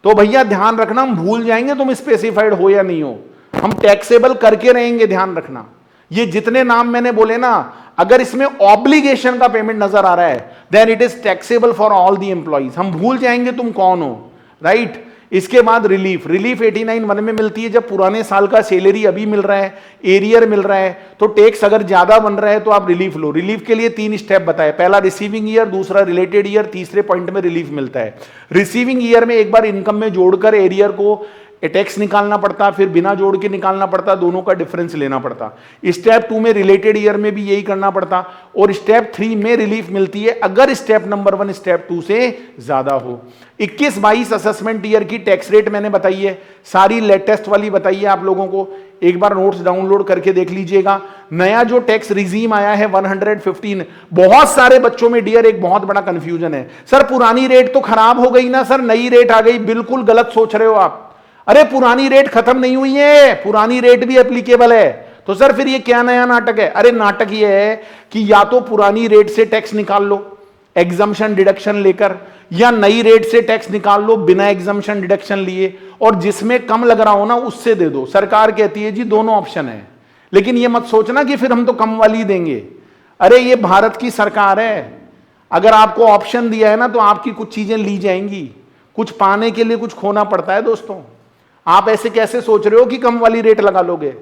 तो भैया ध्यान रखना, हम भूल जाएंगे तुम स्पेसिफाइड हो या नहीं हो, हम टैक्सेबल करके रहेंगे, ध्यान रखना। ये जितने नाम मैंने बोले ना, अगर इसमें ऑब्लिगेशन का पेमेंट नजर आ रहा है then it is taxable for all the employees, हम भूल जाएंगे तुम कौन हो, राइट। इसके बाद रिलीफ 89(1) में मिलती है जब पुराने साल का सैलरी अभी मिल रहा है, एरियर मिल रहा है, तो टैक्स अगर ज्यादा बन रहा है तो आप रिलीफ लो। रिलीफ के लिए 3 स्टेप बताए, पहला रिसीविंग ईयर, दूसरा रिलेटेड ईयर, तीसरे पॉइंट में रिलीफ मिलता है। रिसीविंग ईयर में एक बार इनकम में जोड़कर एरियर को टैक्स निकालना पड़ता, फिर बिना जोड़ के निकालना पड़ता, दोनों का डिफरेंस लेना पड़ता। स्टेप 2 में रिलेटेड ईयर में भी यही करना पड़ता, और स्टेप 3 में रिलीफ मिलती है अगर स्टेप नंबर 1 स्टेप 2 से ज्यादा हो। 21-22 असेसमेंट ईयर की टैक्स रेट मैंने बताई है, सारी लेटेस्ट वाली बताई है आप लोगों को, एक बार नोट्स डाउनलोड करके देख लीजिएगा। नया जो टैक्स रिजीम आया है 115, बहुत सारे बच्चों में डियर एक बहुत बड़ा कंफ्यूजन है, सर पुरानी रेट तो खराब हो गई ना सर, नई रेट आ गई। बिल्कुल गलत सोच रहे हो आप। अरे पुरानी रेट खत्म नहीं हुई है, पुरानी रेट भी एप्लीकेबल है। तो सर फिर ये क्या नया नाटक है? अरे नाटक ये है कि या तो पुरानी रेट से टैक्स निकाल लो एग्जम्पशन डिडक्शन लेकर, या नई रेट से टैक्स निकाल लो बिना एग्जम्पशन डिडक्शन लिए, और जिसमें कम लग रहा हो ना उससे दे दो। सरकार कहती है जी दोनों ऑप्शन है, लेकिन ये मत सोचना कि फिर हम तो कम वाली देंगे। अरे ये भारत की सरकार है, अगर आपको ऑप्शन दिया है ना तो आपकी कुछ चीजें ली जाएंगी। कुछ पाने के लिए कुछ खोना पड़ता है दोस्तों। आप ऐसे कैसे सोच रहे हो कि कम वाली रेट लगा लोगे?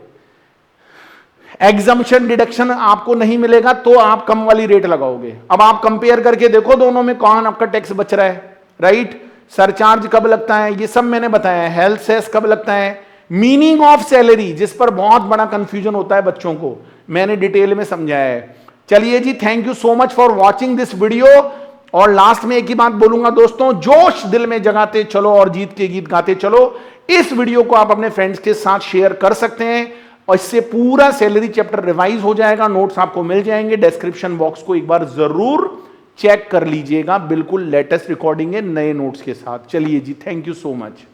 एग्जम्पशन डिडक्शन आपको नहीं मिलेगा तो आप कम वाली रेट लगाओगे। अब आप कंपेयर करके देखो दोनों में कौन आपका टैक्स बच रहा है, राइट। सरचार्ज कब लगता है ये सब मैंने बताया है, हेल्थ सेस कब लगता है, मीनिंग ऑफ सैलरी जिस पर बहुत बड़ा कंफ्यूजन होता है बच्चों को, मैंने डिटेल में समझाया है। चलिए जी, thank you so much for watching this video. और लास्ट में एक ही बात बोलूंगा दोस्तों, जोश दिल में जगाते चलो और जीत के गीत गाते चलो। इस वीडियो को आप अपने फ्रेंड्स के साथ शेयर कर सकते हैं और इससे पूरा सैलरी चैप्टर रिवाइज हो जाएगा, नोट्स आपको मिल जाएंगे। डिस्क्रिप्शन बॉक्स को एक बार जरूर चेक कर लीजिएगा, बिल्कुल लेटेस्ट रिकॉर्डिंग है नए नोट्स के साथ। चलिए जी, थैंक यू सो मच।